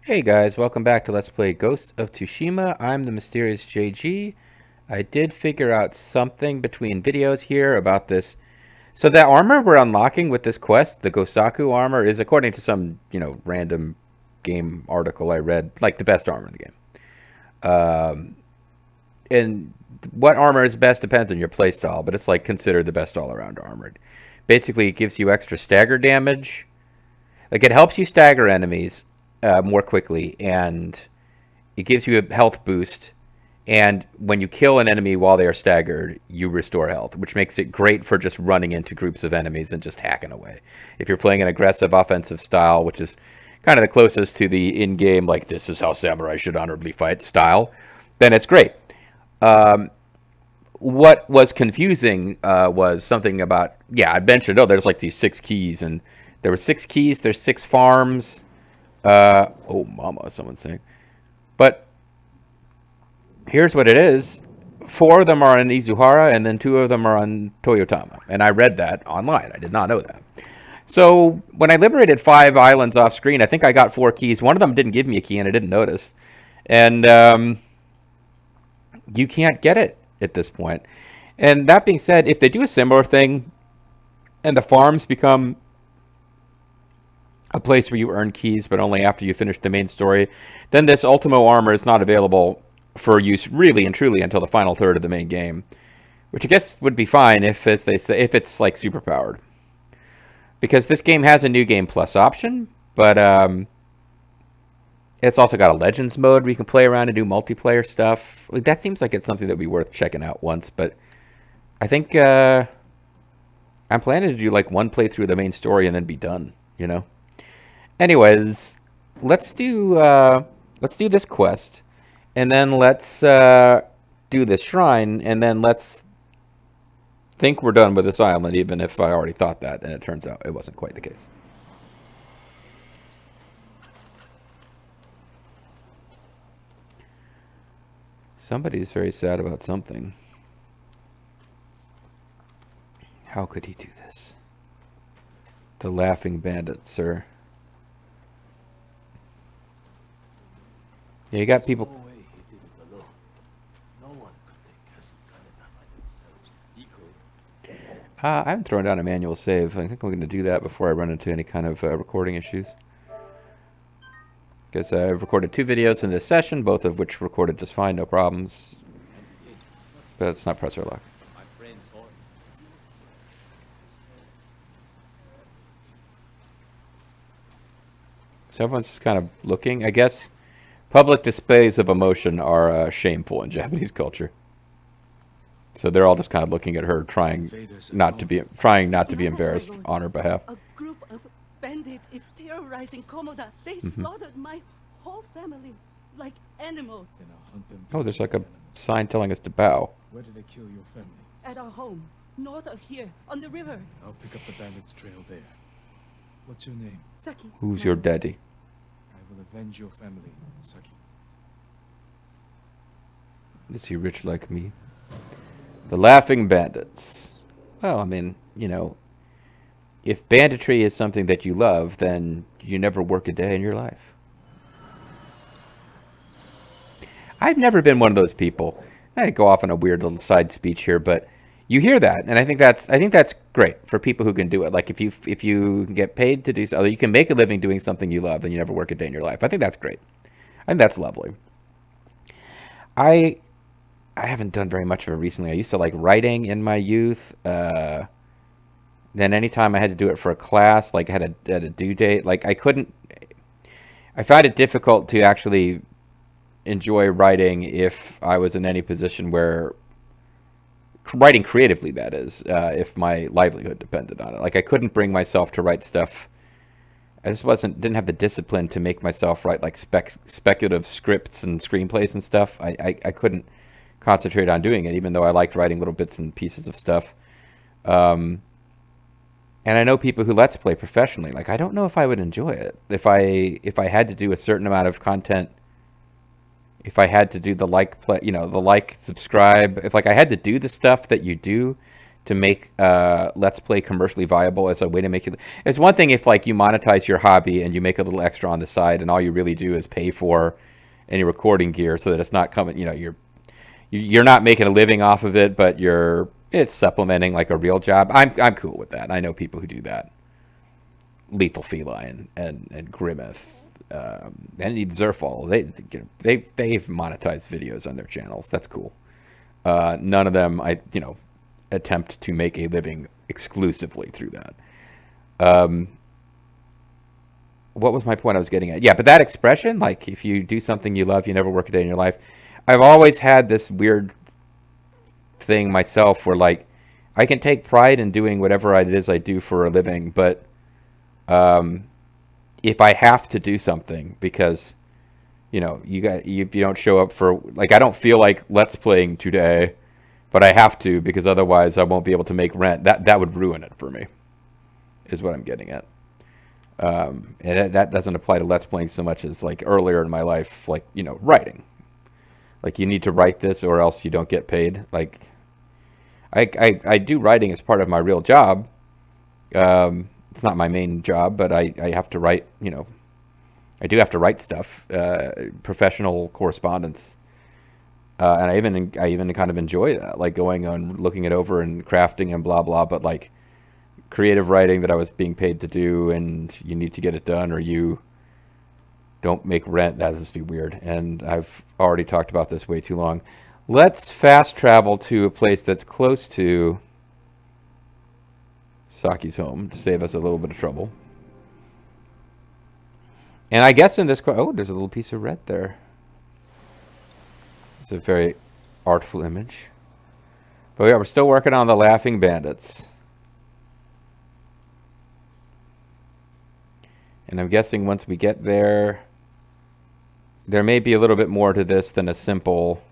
Hey guys, welcome back to Let's Play Ghost of Tsushima. I'm the mysterious JG. I did figure out something between videos here about this. So that armor we're unlocking with this quest, the Gosaku armor, is according to some, random game article I read, like the best armor in the game. And what armor is best depends on your playstyle, but it's like considered the best all-around armor. Basically, it gives you extra stagger damage. Like it helps you stagger enemies more quickly, and it gives you a health boost. And when you kill an enemy while they are staggered, you restore health, which makes it great for just running into groups of enemies and just hacking away. If you're playing an aggressive offensive style, which is kind of the closest to the in-game, like this is how samurai should honorably fight style, then it's great. What was confusing was something about, I mentioned, there's like these 6 keys, and there were 6 keys, there's 6 farms. Oh, mama, someone's saying. But here's what it is. 4 of them are in Izuhara, and then 2 of them are on Toyotama. And I read that online. I did not know that. So when I liberated 5 islands off screen, I think I got 4 keys. One of them didn't give me a key, and I didn't notice. And you can't get it at this point. And that being said, if they do a similar thing, and the farms become a place where you earn keys, but only after you finish the main story, then this Ultimo armor is not available for use really and truly until the final third of the main game, which I guess would be fine if, as they say, if it's like super powered, because this game has a new game plus option, but it's also got a Legends mode where you can play around and do multiplayer stuff. Like, that seems like it's something that would be worth checking out once, but I think I'm planning to do like one playthrough of the main story and then be done. Anyways, let's do this quest, and then let's do this shrine, and then let's think we're done with this island, even if I already thought that, and it turns out it wasn't quite the case. Somebody's very sad about something. How could he do this? The laughing bandit, sir. Yeah, you got people. No way he did it alone. No one could take Kazukana by themselves. I haven't thrown down a manual save. I think I'm going to do that before I run into any kind of recording issues. Because I've recorded 2 videos in this session, both of which recorded just fine, no problems. But it's not presser lock. My friend's horn. So everyone's just kind of looking. I guess public displays of emotion are shameful in Japanese culture. So they're all just kind of looking at her, trying not to be embarrassed on her behalf. A group of bandits is terrorizing Komoda. They slaughtered my whole family like animals. Then I'll hunt them Oh, down there's like like a animals. sign telling us to bow. Where did they kill your family? At our home, north of here, on the river. I'll pick up the bandits' trail there. What's your name? Saki. Who's your daddy? I will avenge your family, Saki. Is he rich like me? The Laughing Bandits. Well, I mean, if banditry is something that you love, then you never work a day in your life. I've never been one of those people. I go off on a weird little side speech here, but you hear that, and I think that's great for people who can do it. Like if you can get paid to do so, you can make a living doing something you love, then you never work a day in your life. I think that's great. I think that's lovely. I I haven't done very much of it recently. I used to like writing in my youth. Then anytime I had to do it for a class, like had a due date, like I couldn't. I found it difficult to actually enjoy writing if I was in any position where writing creatively, that is, if my livelihood depended on it. Like I couldn't bring myself to write stuff. I just didn't have the discipline to make myself write like speculative scripts and screenplays and stuff. I couldn't concentrate on doing it, even though I liked writing little bits and pieces of stuff. And I know people who let's play professionally. Like I don't know if I would enjoy it if I had to do a certain amount of content. If I had to do the like play, the like subscribe. If like I had to do the stuff that you do to make Let's Play commercially viable as a way to make it. It's one thing if like you monetize your hobby and you make a little extra on the side, and all you really do is pay for any recording gear, so that it's not coming. You're not making a living off of it, but it's supplementing like a real job. I'm cool with that. I know people who do that. Lethal Feline and Grimmeth, and even Zerfall. They've monetized videos on their channels. That's cool. None of them attempt to make a living exclusively through that. What was my point I was getting at? Yeah, but that expression, like if you do something you love, you never work a day in your life. I've always had this weird thing myself where like I can take pride in doing whatever it is I do for a living, but if I have to do something because you don't show up for, like, I don't feel like Let's Playing today, but I have to because otherwise I won't be able to make rent. That would ruin it for me, is what I'm getting at. And that doesn't apply to Let's Playing so much as like earlier in my life, like writing. Like you need to write this or else you don't get paid. Like I do writing as part of my real job. It's not my main job, but I have to write. I do have to write stuff, professional correspondence, and I even kind of enjoy that, like going on, looking it over and crafting and blah blah. But like creative writing that I was being paid to do, and you need to get it done, or you don't make rent. That would just be weird. And I've already talked about this way too long. Let's fast travel to a place that's close to Saki's home to save us a little bit of trouble. And I guess in this... Oh, there's a little piece of red there. It's a very artful image. But yeah, we're still working on the Laughing Bandits. And I'm guessing once we get there, there may be a little bit more to this than a simple...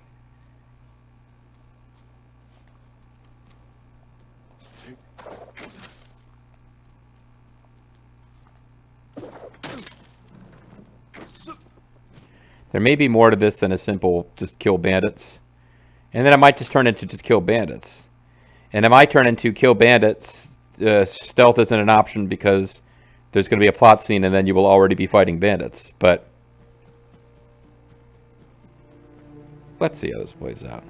There may be more to this than a simple just kill bandits. And then it might just turn into just kill bandits. And it might turn into kill bandits. Stealth isn't an option because there's going to be a plot scene and then you will already be fighting bandits. But let's see how this plays out.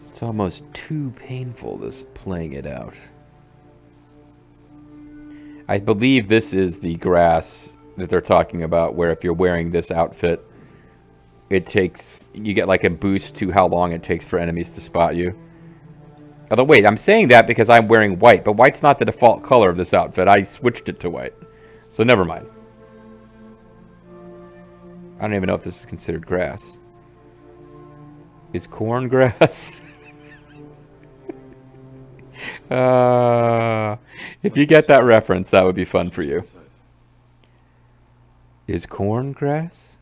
It's almost too painful, this playing it out. I believe this is the grass that they're talking about, where if you're wearing this outfit, you get like a boost to how long it takes for enemies to spot you. Although wait, I'm saying that because I'm wearing white, but white's not the default color of this outfit. I switched it to white. So never mind. I don't even know if this is considered grass. Is corn grass? If you get that reference, that would be fun for you. Is corn grass?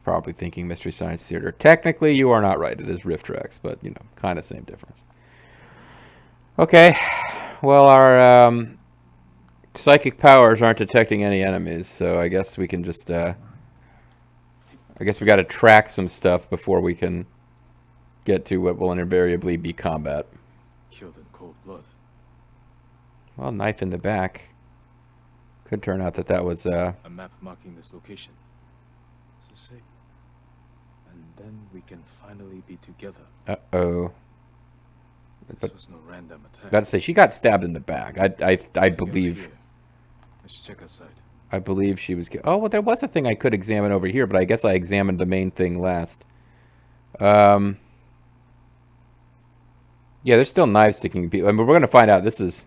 Probably thinking Mystery Science Theater. Technically, you are not right. It is Rift Tracks, but, kind of same difference. Okay. Well, our psychic powers aren't detecting any enemies, so I guess we can just... I guess we got to track some stuff before we can get to what will invariably be combat. Killed in cold blood. Well, knife in the back. Could turn out that was... A map marking this location. What's it say? And then we can finally be together. Uh-oh. This was no random attack. Gotta say, she got stabbed in the back. I believe... I should check outside. I believe she was... Oh, well, there was a thing I could examine over here, but I guess I examined the main thing last. Yeah, there's still knives sticking people. I mean, we're going to find out this is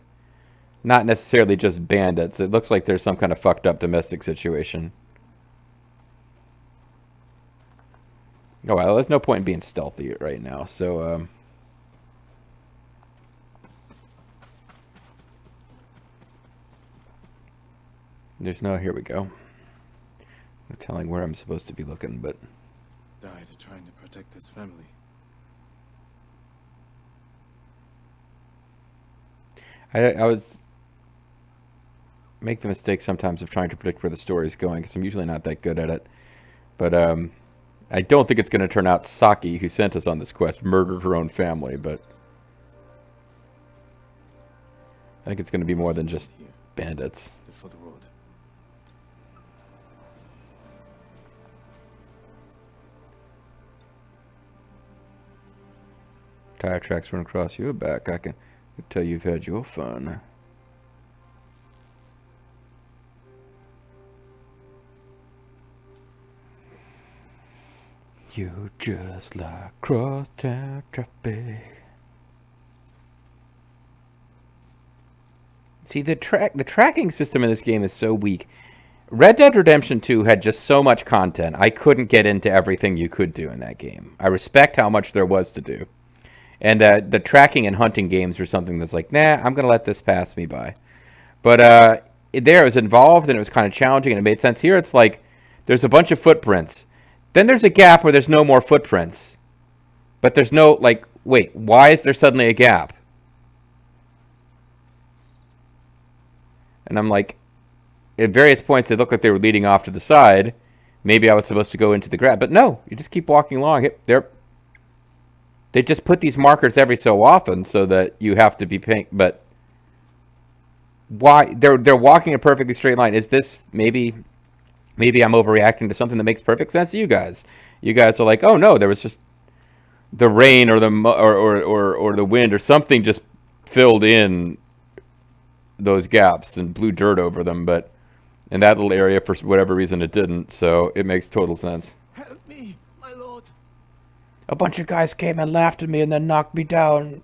not necessarily just bandits. It looks like there's some kind of fucked up domestic situation. Oh, well, there's no point in being stealthy right now, so... There's no... Here we go. No telling where I'm supposed to be looking, but... Died trying to protect his family. I make the mistake sometimes of trying to predict where the story is going because I'm usually not that good at it. But I don't think it's going to turn out Saki, who sent us on this quest, murdered her own family. But I think it's going to be more than just bandits. For the road. Tire tracks run across your back. I can tell you've had your fun. You just like crosstown traffic. See, the tracking system in this game is so weak. Red Dead Redemption 2 had just so much content. I couldn't get into everything you could do in that game. I respect how much there was to do. And the tracking and hunting games were something that's like, nah, I'm going to let this pass me by. But there it was involved and it was kind of challenging and it made sense. Here it's like there's a bunch of footprints. Then there's a gap where there's no more footprints. But there's no, like, wait, why is there suddenly a gap? And I'm like, at various points they looked like they were leading off to the side. Maybe I was supposed to go into the gap. But no, you just keep walking along. They just put these markers every so often so that you have to be paying. But why? They're walking a perfectly straight line. Is this maybe I'm overreacting to something that makes perfect sense to you guys? You guys are like, oh no, there was just the rain or the or the wind or something just filled in those gaps and blew dirt over them. But in that little area, for whatever reason, it didn't. So it makes total sense. Help me, my lord. A bunch of guys came and laughed at me and then knocked me down.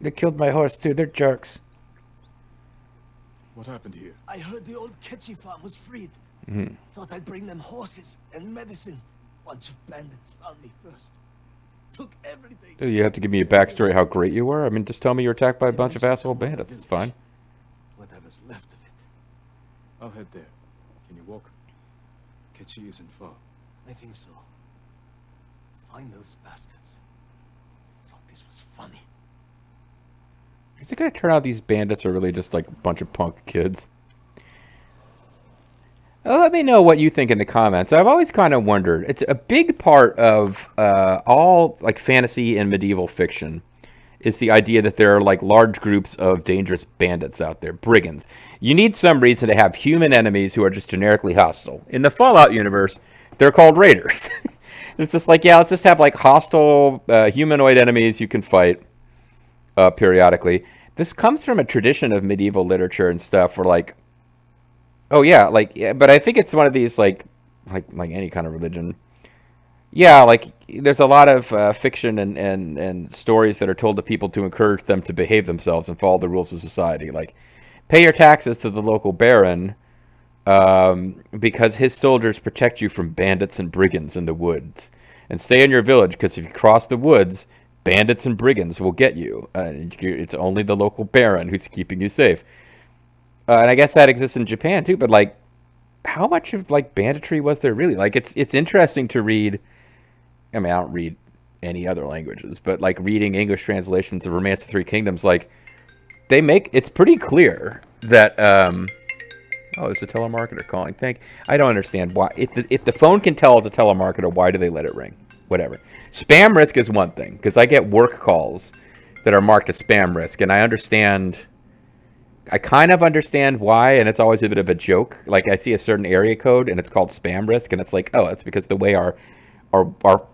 They killed my horse too. They're jerks. What happened here? I heard the old Ketchy farm was freed. Thought I'd bring them horses and medicine. Bunch of bandits found me first. Took everything. Do you have to give me a backstory how great you were? I mean, just tell me you were attacked by a bunch of asshole bandits. It's fine. Whatever's left of it. I'll head there. Can you walk? Ketchy isn't far. I think so. Find those bastards. Thought this was funny. Is it going to turn out these bandits are really just like a bunch of punk kids? Let me know what you think in the comments. I've always kind of wondered. It's a big part of all like fantasy and medieval fiction is the idea that there are like large groups of dangerous bandits out there, brigands. You need some reason to have human enemies who are just generically hostile. In the Fallout universe, they're called raiders. It's just like, yeah, let's just have like hostile humanoid enemies you can fight periodically. This comes from a tradition of medieval literature and stuff where like, oh yeah, like, yeah, but I think it's one of these like any kind of religion. Yeah, like there's a lot of fiction and stories that are told to people to encourage them to behave themselves and follow the rules of society. Like, pay your taxes to the local baron because his soldiers protect you from bandits and brigands in the woods. And stay in your village because if you cross the woods, bandits and brigands will get you. It's only the local baron who's keeping you safe. And I guess that exists in Japan too, but like, how much of like banditry was there really? Like, it's interesting to read. I mean, I don't read any other languages, but like reading English translations of Romance of the Three Kingdoms, like they make it's pretty clear that oh, it's a telemarketer calling. I don't understand why. If the phone can tell it's a telemarketer, why do they let it ring? Whatever. Spam risk is one thing because I get work calls that are marked as spam risk, and I kind of understand why, and it's always a bit of a joke. Like I see a certain area code and it's called spam risk, and it's like, oh, it's because the way our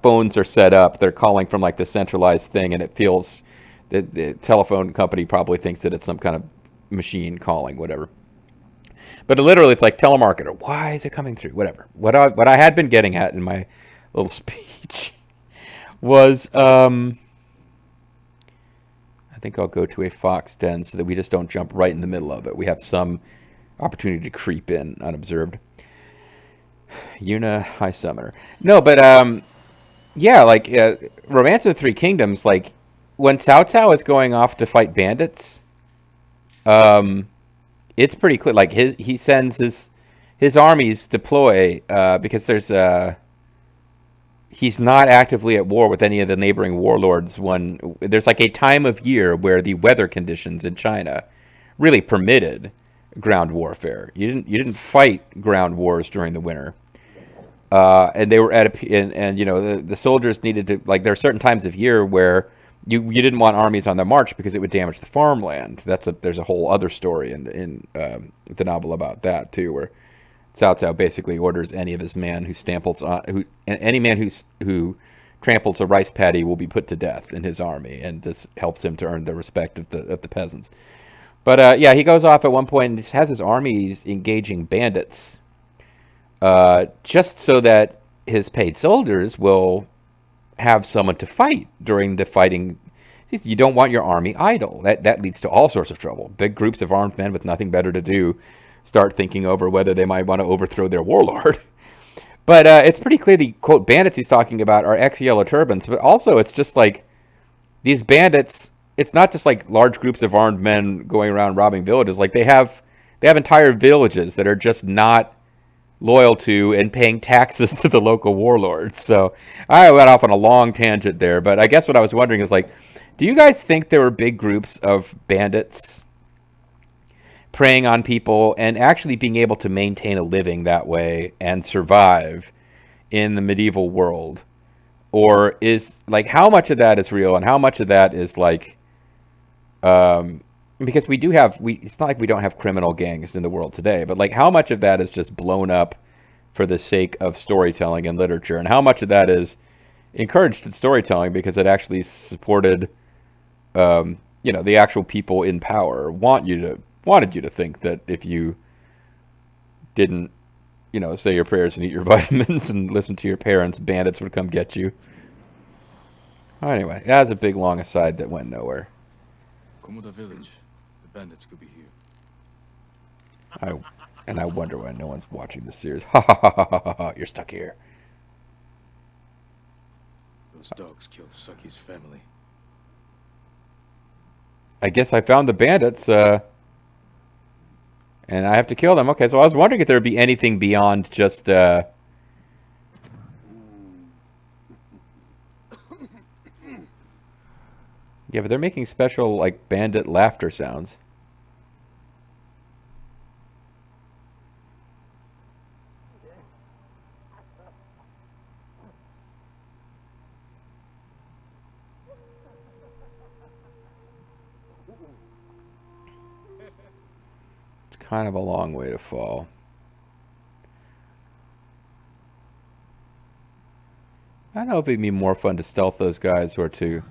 phones are set up, they're calling from like the centralized thing, and it feels the telephone company probably thinks that it's some kind of machine calling, whatever. But literally, it's like telemarketer. Why is it coming through? Whatever. What I had been getting at in my little speech was, I think I'll go to a fox den so that we just don't jump right in the middle of it. We have some opportunity to creep in unobserved. Yuna High Summoner. No, but yeah, like Romance of the Three Kingdoms, like when Cao Cao is going off to fight bandits, it's pretty clear. Like he sends his armies deploy because he's not actively at war with any of the neighboring warlords. There's like a time of year where the weather conditions in China really permitted ground warfare. You didn't fight ground wars during the winter. And they were at and you know the soldiers needed to, like, there are certain times of year where you didn't want armies on the march because it would damage the farmland. There's a whole other story in the novel about that too, where Cao Cao basically orders any of his men who stamples any man who tramples a rice paddy will be put to death in his army, and this helps him to earn the respect of the peasants. But yeah, he goes off at one point and has his armies engaging bandits, just so that his paid soldiers will have someone to fight during the fighting. You don't want your army idle. That leads to all sorts of trouble. Big groups of armed men with nothing better to do start thinking over whether they might want to overthrow their warlord. But it's pretty clear the, quote, bandits he's talking about are ex-Yellow Turbans, but also it's just like these bandits, it's not just like large groups of armed men going around robbing villages. Like they have entire villages that are just not loyal to and paying taxes to the local warlords. So I went off on a long tangent there, but I guess what I was wondering is, like, do you guys think there were big groups of bandits preying on people and actually being able to maintain a living that way and survive in the medieval world? Or is, like, how much of that is real and how much of that is like, because it's not like we don't have criminal gangs in the world today, but like how much of that is just blown up for the sake of storytelling and literature, and how much of that is encouraged in storytelling because it actually supported, the actual people in power wanted you to think that if you didn't, say your prayers and eat your vitamins and listen to your parents, bandits would come get you. Anyway, that was a big long aside that went nowhere. Komoda village. The bandits could be here. I wonder why no one's watching this series. Ha ha ha ha ha ha! You're stuck here. Those dogs killed Saki's family. I guess I found the bandits, and I have to kill them. Okay, so I was wondering if there would be anything beyond just, Yeah, but they're making special, like, bandit laughter sounds. It's kind of a long way to fall. I don't know if it'd be more fun to stealth those guys or to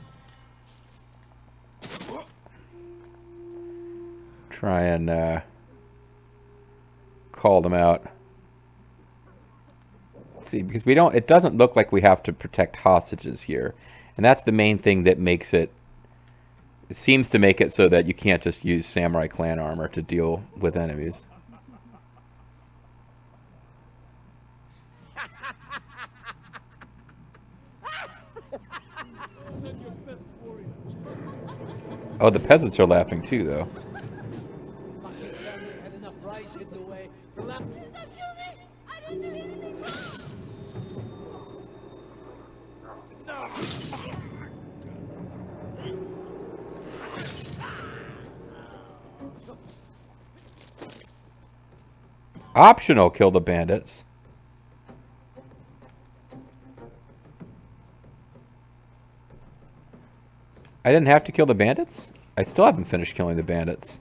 try and call them out. Let's see, because it doesn't look like we have to protect hostages here. And that's the main thing that makes it seems to make it so that you can't just use samurai clan armor to deal with enemies. Oh, the peasants are laughing too, though. Optional, kill the bandits. I didn't have to kill the bandits? I still haven't finished killing the bandits.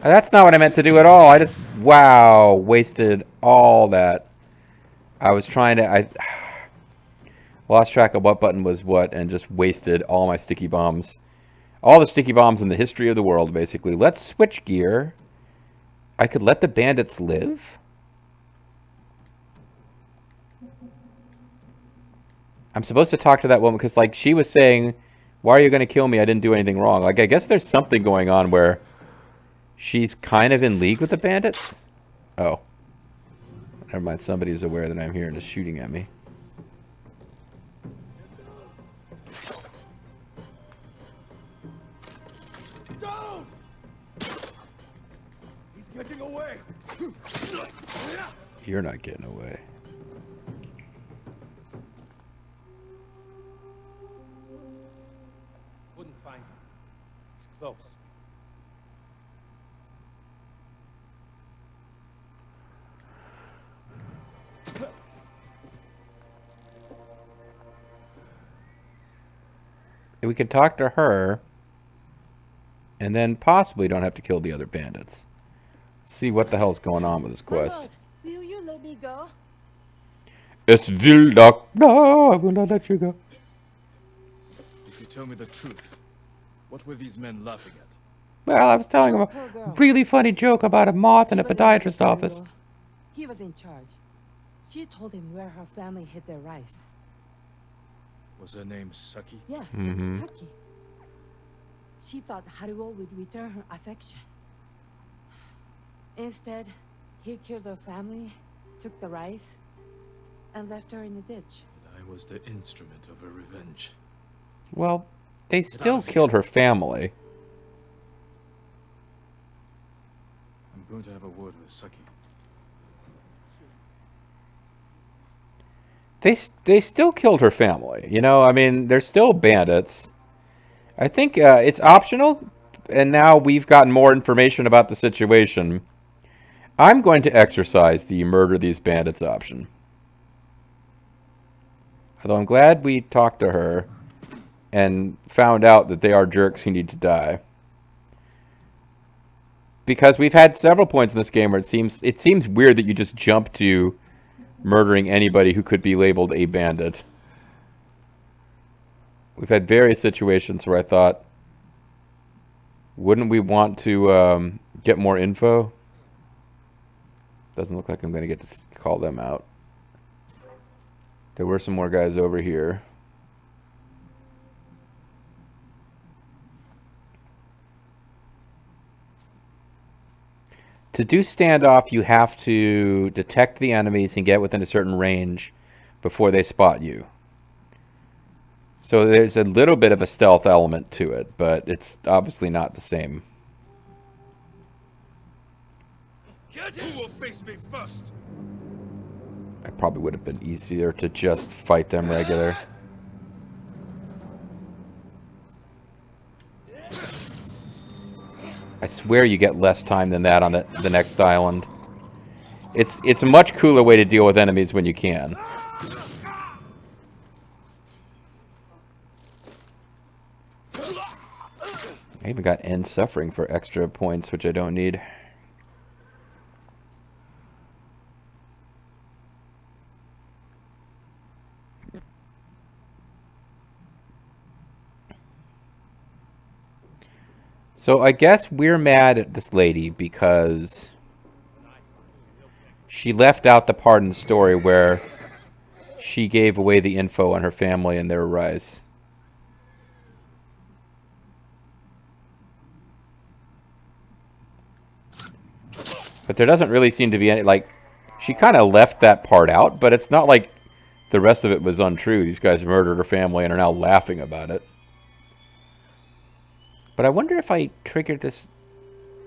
That's not what I meant to do at all. I just, wow, wasted all that. I was trying to, I lost track of what button was what and just wasted all my sticky bombs. All the sticky bombs in the history of the world, basically. Let's switch gear. I could let the bandits live? I'm supposed to talk to that woman because, like, she was saying, why are you going to kill me? I didn't do anything wrong. Like, I guess there's something going on where she's kind of in league with the bandits? Oh. Never mind. Somebody's aware that I'm here and is shooting at me. Down! He's getting away. You're not getting away. close. We could talk to her, and then possibly don't have to kill the other bandits. See what the hell's going on with this My quest. lord, will you let me go? Es will not. No, I will not let you go. If you tell me the truth, what were these men laughing at? Well, I was telling him a Poor girl. really funny joke about a moth in She a was in with the podiatrist office. general. He was in charge. She told him where her family hid their rice. Was her name Saki? Yes, Mhm. Saki. She thought Haruo would return her affection. Instead, he killed her family, took the rice, and left her in the ditch. And I was the instrument of her revenge. Well, they still killed her family. I'm going to have a word with Saki. They still killed her family. You know, I mean, they're still bandits. I think it's optional, and now we've gotten more information about the situation. I'm going to exercise the murder these bandits option. Although I'm glad we talked to her and found out that they are jerks who need to die. Because we've had several points in this game where it seems weird that you just jump to murdering anybody who could be labeled a bandit. We've had various situations where I thought, wouldn't we want to get more info? Doesn't look like I'm going to get to call them out. There were some more guys over here. To do standoff, you have to detect the enemies and get within a certain range before they spot you. So there's a little bit of a stealth element to it, but it's obviously not the same. Who will face me first? It probably would have been easier to just fight them regular. I swear you get less time than that on the next island. It's a much cooler way to deal with enemies when you can. I even got end suffering for extra points, which I don't need. So I guess we're mad at this lady because she left out the part in the story where she gave away the info on her family and their rise. But there doesn't really seem to be any, like, she kind of left that part out, but it's not like the rest of it was untrue. These guys murdered her family and are now laughing about it. But I wonder if I triggered this.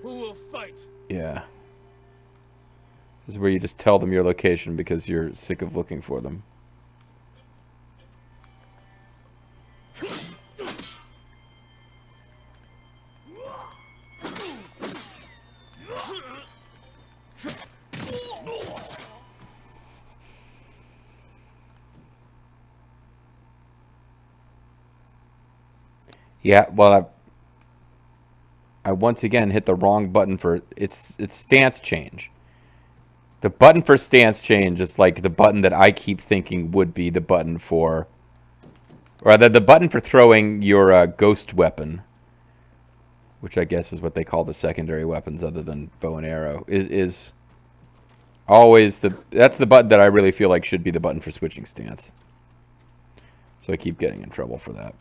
Who will fight? Yeah. This is where you just tell them your location because you're sick of looking for them. Yeah, well, I once again hit the wrong button for it's stance change. The button for stance change is like the button that I keep thinking would be the button for, or the button for throwing your ghost weapon, which I guess is what they call the secondary weapons other than bow and arrow, is always that's the button that I really feel like should be the button for switching stance. So I keep getting in trouble for that.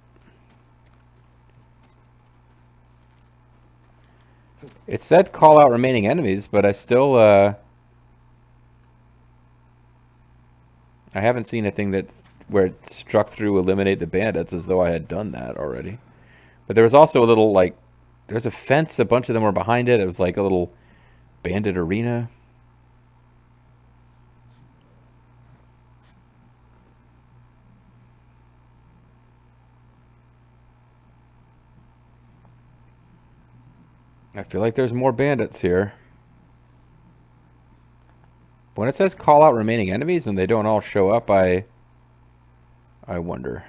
It said call out remaining enemies, but I still I haven't seen anything where it struck through eliminate the bandits as though I had done that already. But there was also a little, like, there's a fence, a bunch of them were behind it. It was like a little bandit arena. I feel like there's more bandits here. When it says call out remaining enemies and they don't all show up, I wonder.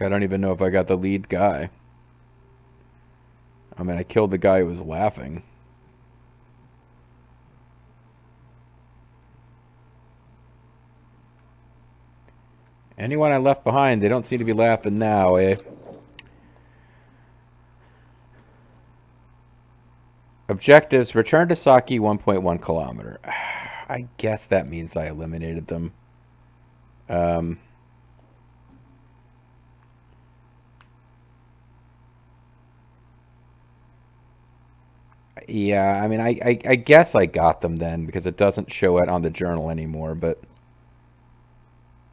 I don't even know if I got the lead guy. I mean, I killed the guy who was laughing. Anyone I left behind, they don't seem to be laughing now, eh? Objectives, return to Saki 1.1 kilometer. I guess that means I eliminated them. Yeah, I mean, I guess I got them then because it doesn't show it on the journal anymore, but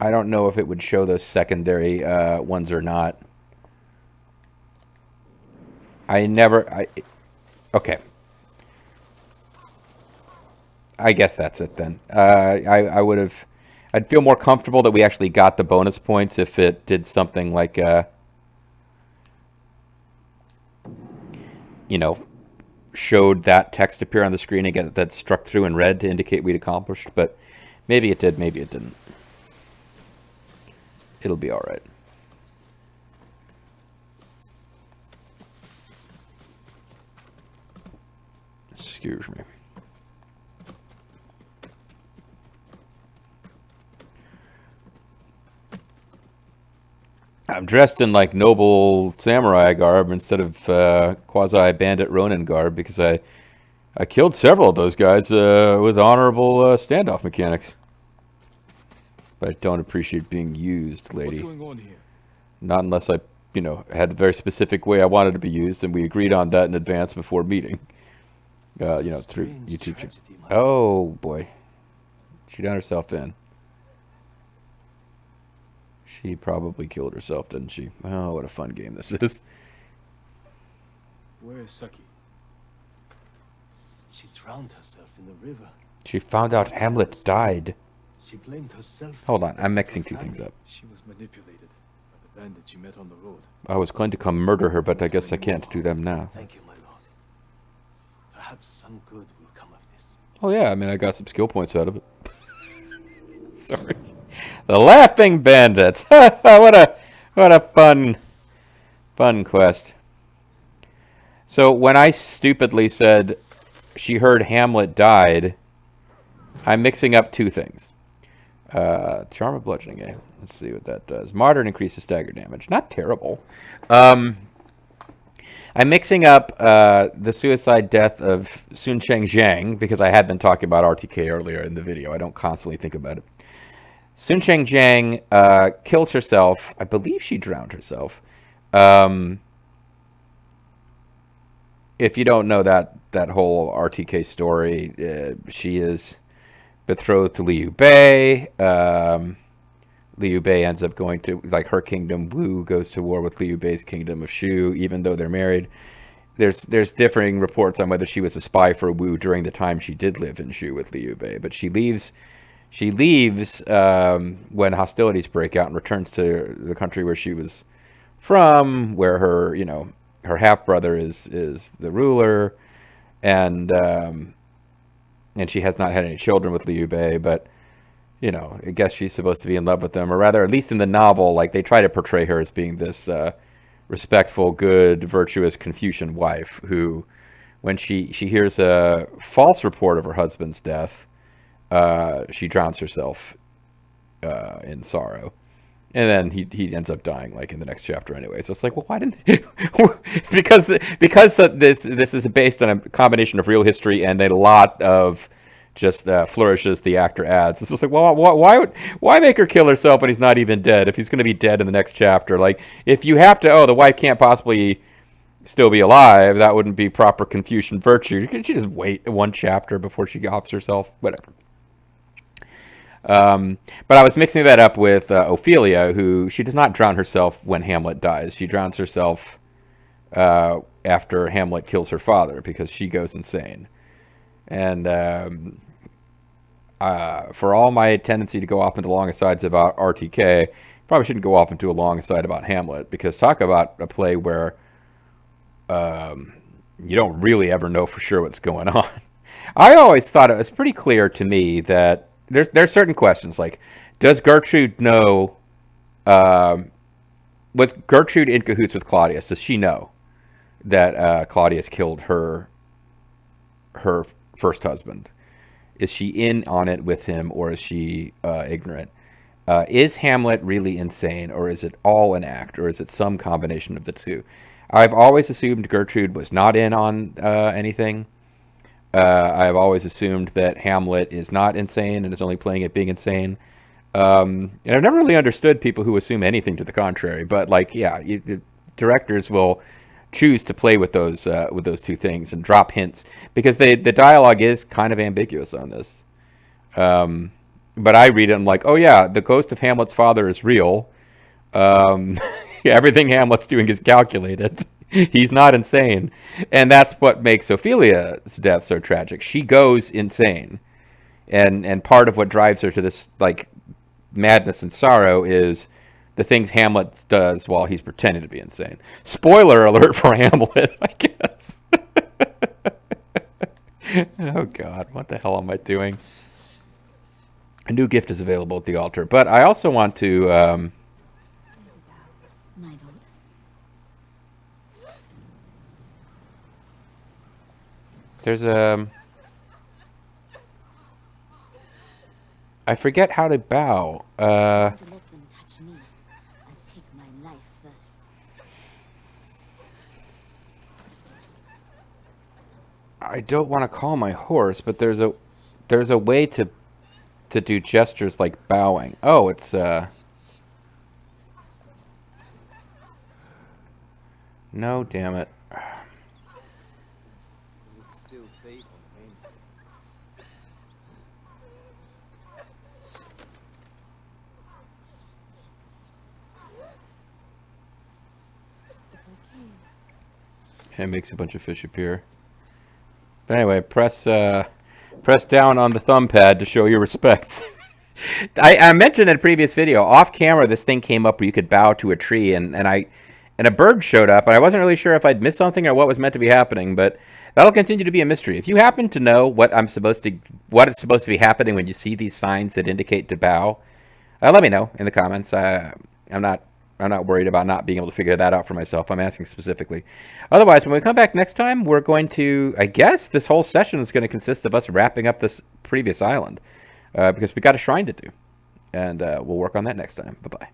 I don't know if it would show those secondary ones or not. Okay. I guess that's it then. I'd feel more comfortable that we actually got the bonus points if it did something like, you know, showed that text appear on the screen again that struck through in red to indicate we'd accomplished, but maybe it did, maybe it didn't. It'll be all right. Excuse me. I'm dressed in like noble samurai garb instead of quasi-bandit Ronin garb because I killed several of those guys with honorable standoff mechanics. But I don't appreciate being used, lady. What's going on here? Not unless I, had a very specific way I wanted to be used, and we agreed on that in advance before meeting. Through YouTube. Oh boy, she got herself in. She probably killed herself, didn't she? Oh, what a fun game this is. Where is Saki? She drowned herself in the river. She found out Hamlet died. She blamed herself. Hold on, I'm mixing two things up. She was manipulated by the bandits you met on the road. I was going to come murder her, but I guess I can't do them now. Thank you, my lord. Perhaps some good will come of this. Oh yeah, I mean, I got some skill points out of it. Sorry. The Laughing Bandits. what a fun quest. So when I stupidly said she heard Hamlet died, I'm mixing up two things. Charm of Bludgeoning, eh? Let's see what that does. Modern increases stagger damage. Not terrible. I'm mixing up the suicide death of Sun Cheng Jiang because I had been talking about RTK earlier in the video. I don't constantly think about it. Sun Cheng Jiang kills herself. I believe she drowned herself. If you don't know that whole RTK story, she is betrothed to Liu Bei. Liu Bei ends up going to, like, her kingdom. Wu goes to war with Liu Bei's kingdom of Shu, even though they're married. There's differing reports on whether she was a spy for Wu during the time she did live in Shu with Liu Bei, but she leaves when hostilities break out and returns to the country where she was from, where her half brother is the ruler, and she has not had any children with Liu Bei, but I guess she's supposed to be in love with them, or rather, at least in the novel, like, they try to portray her as being this respectful, good, virtuous Confucian wife who, when she hears a false report of her husband's death, she drowns herself in sorrow, and then he ends up dying, like, in the next chapter anyway. So it's like, well, why didn't because this is based on a combination of real history and a lot of just flourishes the actor adds. It's just like, well, why make her kill herself when he's not even dead? If he's going to be dead in the next chapter, like, if you have to, the wife can't possibly still be alive, that wouldn't be proper Confucian virtue. She just wait one chapter before she offs herself, whatever. But I was mixing that up with Ophelia, who she does not drown herself when Hamlet dies. She drowns herself after Hamlet kills her father because she goes insane. And for all my tendency to go off into long asides about RTK, probably shouldn't go off into a long aside about Hamlet, because talk about a play where you don't really ever know for sure what's going on. I always thought it was pretty clear to me that there's certain questions like, does Gertrude know? Was Gertrude in cahoots with Claudius? Does she know that Claudius killed her first husband? Is she in on it with him, or is she ignorant? Is Hamlet really insane, or is it all an act, or is it some combination of the two? I've always assumed Gertrude was not in on anything. I've always assumed that Hamlet is not insane and is only playing at being insane. And I've never really understood people who assume anything to the contrary. But like, yeah, directors will choose to play with those two things and drop hints, because the dialogue is kind of ambiguous on this. But I read it and I'm like, oh yeah, the ghost of Hamlet's father is real. Everything Hamlet's doing is calculated. He's not insane. And that's what makes Ophelia's death so tragic. She goes insane. And part of what drives her to this like madness and sorrow is the things Hamlet does while he's pretending to be insane. Spoiler alert for Hamlet, I guess. Oh God, what the hell am I doing? A new gift is available at the altar, but I also want to My lord. there's a I forget how to bow. To let them touch me, I'll take my life first. I don't want to call my horse, but there's a way to do gestures like bowing. Oh, it's no, damn it. It's still safe on the main. It's okay. And it makes a bunch of fish appear. But anyway, press down on the thumb pad to show your respects. I mentioned in a previous video, off camera, this thing came up where you could bow to a tree, and a bird showed up, and I wasn't really sure if I'd missed something or what was meant to be happening, but that'll continue to be a mystery. If you happen to know what is supposed to be happening when you see these signs that indicate to bow, let me know in the comments. I'm not worried about not being able to figure that out for myself. I'm asking specifically. Otherwise, when we come back next time, we're going to, I guess this whole session is going to consist of us wrapping up this previous island, because we got a shrine to do. And we'll work on that next time. Bye-bye.